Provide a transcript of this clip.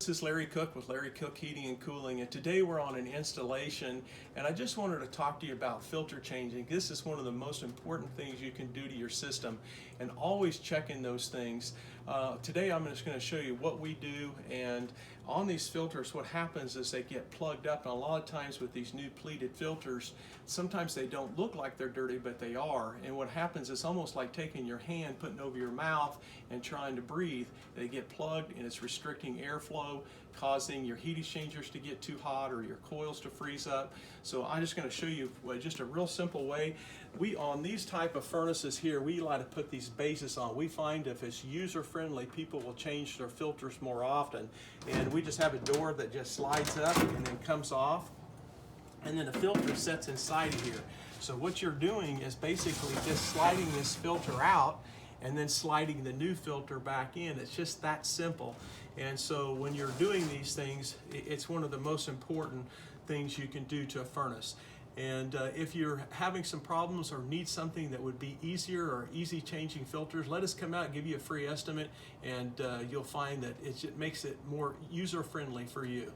this is Larry Cook with Larry Cook Heating and Cooling, and today we're on an installation, and I just wanted to talk to you about filter changing. This is one of the most important things you can do to your system, and always checking those things. Today I'm just going to show you what we do, and on these filters what happens is they get plugged up, and a lot of times with these new pleated filters, sometimes they don't look like they're dirty, but they are. And what happens is almost like taking your hand, putting it over your mouth and trying to breathe. They get plugged and it's restricting airflow, causing your heat exchangers to get too hot or your coils to freeze up. So I'm just going to show you just a real simple way. On these type of furnaces here, we like to put these bases on. We find if it's user friendly, people will change their filters more often. And we just have a door that just slides up and then comes off, and then a filter sets inside of here. So what you're doing is basically just sliding this filter out and then sliding the new filter back in. It's just that simple. And so when you're doing these things, it's one of the most important things you can do to a furnace. And if you're having some problems or need something that would be easier or easy changing filters, let us come out and give you a free estimate, and you'll find that it makes it more user friendly for you.